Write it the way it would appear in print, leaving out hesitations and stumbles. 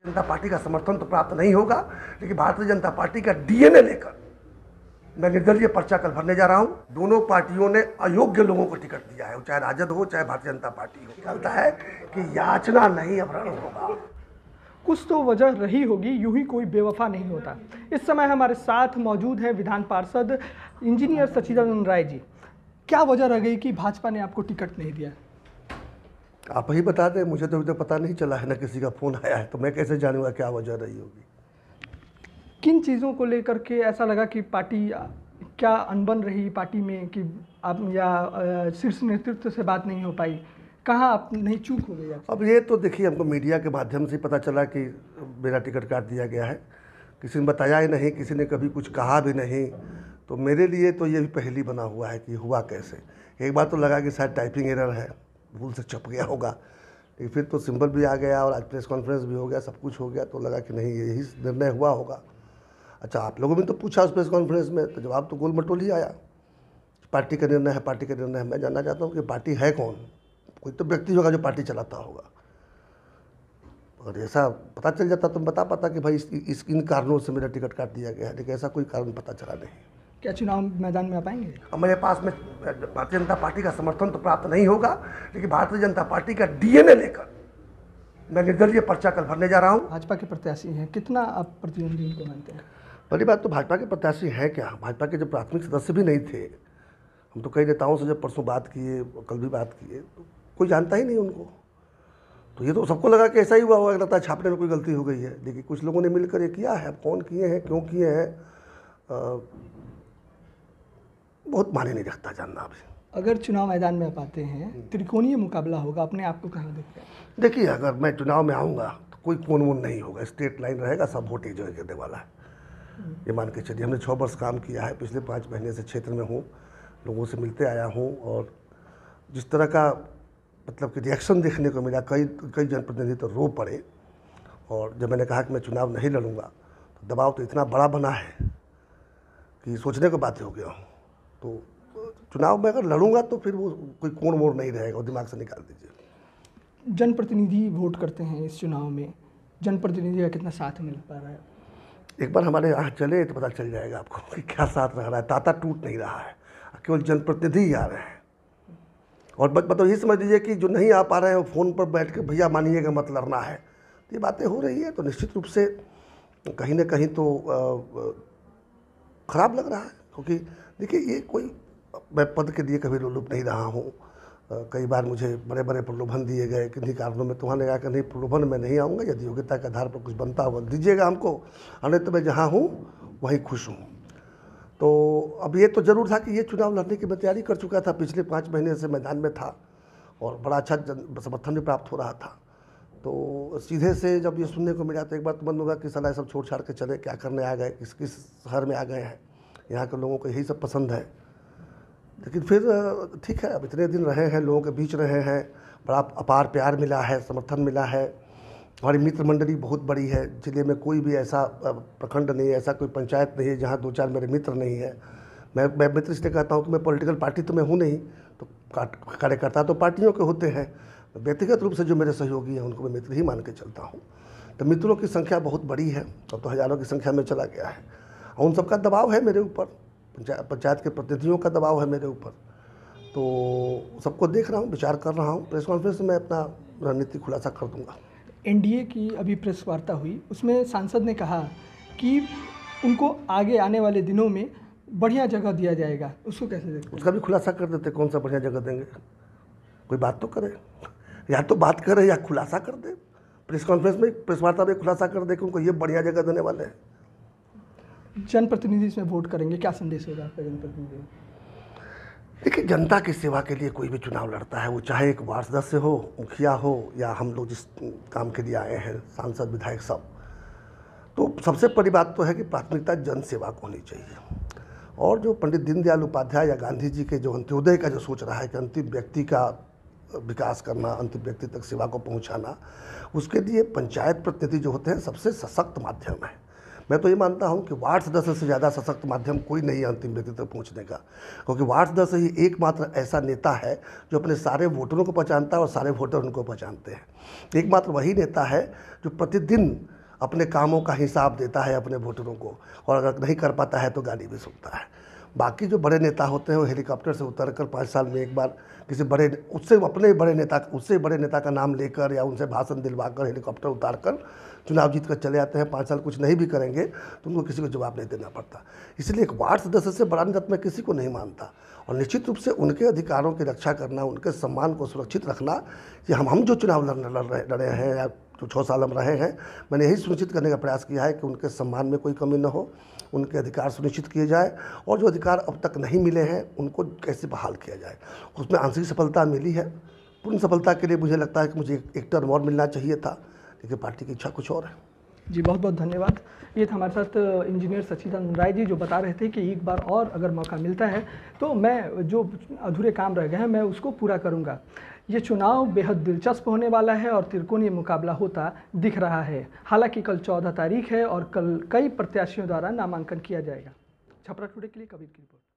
जनता party का समर्थन तो प्राप्त नहीं होगा, लेकिन भारतीय जनता पार्टी का डीएनए लेकर मैं निर्दलीय पर्चा कल भरने जा रहा हूं। दोनों पार्टियों ने अयोग्य लोगों को टिकट दिया है, चाहे राजद हो चाहे भारतीय जनता पार्टी हो। कहता है कि याचना नहीं अपहरण होगा। कुछ तो वजह रही होगी, यूं ही कोई बेवफा नहीं होता। इस समय हमारे साथ मौजूद हैं विधान पार्षद इंजीनियर सचिदानंद राय जी। क्या वजह रह गई कि भाजपा ने आपको टिकट नहीं दिया? आप ही बता दें, मुझे तो अभी तक पता नहीं चला है, ना किसी का फोन आया है, तो मैं कैसे जानूंगा क्या वजह रही होगी। किन चीज़ों को लेकर के ऐसा लगा कि पार्टी क्या अनबन रही पार्टी में कि आप या शीर्ष नेतृत्व से बात नहीं हो पाई? कहाँ आप नहीं चूक हो गई? अब ये तो देखिए, हमको मीडिया के माध्यम से पता चला कि मेरा टिकट काट दिया गया है। किसी ने बताया ही नहीं, किसी ने कभी कुछ कहा भी नहीं, तो मेरे लिए तो ये भी पहली बना हुआ है कि हुआ कैसे। एक बार तो लगा कि शायद टाइपिंग एरर है, भूल से छप गया होगा, लेकिन फिर तो सिंबल भी आ गया और आज प्रेस कॉन्फ्रेंस भी हो गया, सब कुछ हो गया, तो लगा कि नहीं यही निर्णय हुआ होगा। अच्छा, आप लोगों ने तो पूछा उस प्रेस कॉन्फ्रेंस में, तो जवाब तो गोल मटोल ही आया। पार्टी का निर्णय है, पार्टी का निर्णय है। मैं जानना चाहता हूँ कि पार्टी है कौन? कोई तो व्यक्ति होगा जो पार्टी चलाता होगा। और ऐसा पता चल जाता तो बता पाता कि भाई इन कारणों से मेरा टिकट काट दिया गया है, लेकिन ऐसा कोई कारण पता चला नहीं। क्या चुनाव मैदान में आ पाएंगे? अब मेरे पास में भारतीय जनता पार्टी का समर्थन तो प्राप्त नहीं होगा, लेकिन भारतीय जनता पार्टी का डीएनए लेकर मैं निर्दलीय पर्चा कल भरने जा रहा हूँ। भाजपा के प्रत्याशी हैं, कितना आप प्रतिद्वंदी को मानते हैं? पहली बात तो भाजपा के प्रत्याशी हैं क्या? भाजपा के जो प्राथमिक सदस्य भी नहीं थे। हम तो कई नेताओं से जब परसों बात किए, कल भी बात किए, तो कोई जानता ही नहीं उनको। तो ये तो सबको लगा कि ऐसा ही हुआ होगा, लगता है छापने में कोई गलती हो गई है, लेकिन कुछ लोगों ने मिलकर ये किया है। अब कौन किए हैं, क्यों किए हैं, बहुत मायने नहीं रखता जानना अभी। अगर चुनाव मैदान में आप आते हैं, त्रिकोणीय मुकाबला होगा, अपने आप को कहाँ देखते हैं? देखिए, अगर मैं चुनाव में आऊँगा तो कोई कोन वोन नहीं होगा, स्ट्रेट लाइन रहेगा, सब वोट एक जगह करने वाला है। ये मान के चलिए, हमने 6 वर्ष काम किया है, पिछले 5 महीने से क्षेत्र में हूँ, लोगों से मिलते आया हूँ, और जिस तरह का मतलब कि रिएक्शन देखने को मिला, कई जनप्रतिनिधि तो रो पड़े। और जब मैंने कहा कि मैं चुनाव नहीं लड़ूंगा, तो दबाव तो इतना बड़ा बना है कि सोचने को बात हो गया हूँ। तो चुनाव में अगर लड़ूंगा तो फिर वो कोई कोण मोड़ नहीं रहेगा, वो दिमाग से निकाल दीजिए। जनप्रतिनिधि वोट करते हैं इस चुनाव में, जनप्रतिनिधि का कितना साथ मिल पा रहा है? एक बार हमारे यहाँ चले तो पता चल जाएगा आपको कि क्या साथ रह रहा है। ताता टूट नहीं रहा है, केवल जनप्रतिनिधि ही आ रहे हैं। और मतलब ये समझ लीजिए कि जो नहीं आ पा रहे हैं वो फ़ोन पर बैठ के भैया मानिएगा मत लड़ना है, तो ये बातें हो रही है। तो निश्चित रूप से कहीं ना कहीं तो ख़राब लग रहा है, क्योंकि देखिए ये कोई, मैं पद के लिए कभी लोलुप नहीं रहा हूँ। कई बार मुझे बड़े बड़े प्रलोभन दिए गए किन्हीं कारणों में, तुम्हारे कहा कि नहीं प्रलोभन में नहीं आऊँगा, यदि योग्यता के आधार पर कुछ बनता होगा दीजिएगा हमको, नहीं तो मैं जहाँ हूँ वहीं खुश हूँ। तो अब ये तो ज़रूर था कि ये चुनाव लड़ने की मैं तैयारी कर चुका था, पिछले 5 महीने से मैदान में था और बड़ा अच्छा समर्थन भी प्राप्त हो रहा था। तो सीधे से जब ये सुनने को मिला तो एक बार तो मन होगा कि साला सब छोड़ छाड़ के चले, क्या करने आ गए, किस शहर में आ गए हैं, यहाँ के लोगों को यही सब पसंद है। लेकिन फिर ठीक है, अब इतने दिन रहे हैं, लोगों के बीच रहे हैं, बड़ा अपार प्यार मिला है, समर्थन मिला है। हमारी मित्र मंडली बहुत बड़ी है, ज़िले में कोई भी ऐसा प्रखंड नहीं है, ऐसा कोई पंचायत नहीं है जहाँ 2-4 मेरे मित्र नहीं है। मैं मित्र इसलिए कहता हूँ कि मैं पॉलिटिकल पार्टी तो मैं हूँ नहीं, तो कार्यकर्ता तो पार्टियों के होते हैं। व्यक्तिगत रूप से जो मेरे सहयोगी हैं उनको मैं मित्र ही मान के चलता हूँ। तो मित्रों की संख्या बहुत बड़ी है, अब तो हज़ारों की संख्या में चला गया है, और उन सबका दबाव है मेरे ऊपर, पंचायत के प्रतिनिधियों का दबाव है मेरे ऊपर। तो सबको देख रहा हूँ, विचार कर रहा हूँ, प्रेस कॉन्फ्रेंस में मैं अपना रणनीति खुलासा कर दूँगा। एनडीए की अभी प्रेस वार्ता हुई, उसमें सांसद ने कहा कि उनको आगे आने वाले दिनों में बढ़िया जगह दिया जाएगा, उसको कैसे देखते हैं? उसका भी खुलासा कर देते, कौन सा बढ़िया जगह देंगे, कोई बात तो करे, या तो बात करे या खुलासा कर दे। प्रेस कॉन्फ्रेंस में, प्रेस वार्ता में खुलासा कर दे कि उनको ये बढ़िया जगह देने वाले हैं। जनप्रतिनिधि इसमें वोट करेंगे, क्या संदेश होगा आपका जनप्रतिनिधि? देखिए, जनता की सेवा के लिए कोई भी चुनाव लड़ता है, वो चाहे एक वार्ड सदस्य हो, मुखिया हो, या हम लोग जिस काम के लिए आए हैं सांसद विधायक सब, तो सबसे बड़ी बात तो है कि प्राथमिकता जन सेवा को होनी चाहिए। और जो पंडित दीनदयाल उपाध्याय या गांधी जी के जो अंत्योदय का जो सोच रहा है कि अंतिम व्यक्ति का विकास करना, अंतिम व्यक्ति तक सेवा को पहुंचाना, उसके लिए पंचायत प्रतिनिधि जो होते हैं सबसे सशक्त माध्यम है। मैं तो ये मानता हूं कि वार्ड सदस्य से ज़्यादा सशक्त माध्यम कोई नहीं है अंतिम व्यक्ति तक पहुंचने का, क्योंकि वार्ड सदस्य ही एकमात्र ऐसा नेता है जो अपने सारे वोटरों को पहचानता है और सारे वोटर उनको पहचानते हैं। एकमात्र वही नेता है जो प्रतिदिन अपने कामों का हिसाब देता है अपने वोटरों को, और अगर नहीं कर पाता है तो गाली भी सुनता है। बाकी जो बड़े नेता होते हैं वो हेलीकॉप्टर से उतरकर 5 साल में एक बार किसी बड़े उससे बड़े नेता का नाम लेकर या उनसे भाषण दिलवाकर हेलीकॉप्टर उतारकर चुनाव जीत कर चले आते हैं। 5 साल कुछ नहीं भी करेंगे तो उनको किसी को जवाब नहीं देना पड़ता। इसलिए एक वार्ड सदस्य से बड़ा नेता मैं किसी को नहीं मानता। और निश्चित रूप से उनके अधिकारों की रक्षा करना, उनके सम्मान को सुरक्षित रखना, कि हम जो चुनाव लड़े हैं या जो 6 साल हम रहे हैं, मैंने यही सुनिश्चित करने का प्रयास किया है कि उनके सम्मान में कोई कमी न हो, उनके अधिकार सुनिश्चिट किए जाए, और जो अधिकार अब तक नहीं मिले हैं उनको कैसे बहाल किया जाए। उसमें आंशिक सफलता मिली है। पूर्ण सफलता के लिए मुझे लगता है कि मुझे एक टर्म और मिलना चाहिए था, लेकिन पार्टी की इच्छा कुछ और है। जी बहुत बहुत धन्यवाद। ये था हमारे साथ इंजीनियर सच्चिदानंद राय जी, जो बता रहे थे कि एक बार और अगर मौका मिलता है तो मैं जो अधूरे काम रह गए हैं मैं उसको पूरा करूंगा। ये चुनाव बेहद दिलचस्प होने वाला है और त्रिकोणीय मुकाबला होता दिख रहा है। हालांकि कल 14 तारीख है और कल कई प्रत्याशियों द्वारा नामांकन किया जाएगा। छपरा टुडे के लिए कबीर की रिपोर्ट।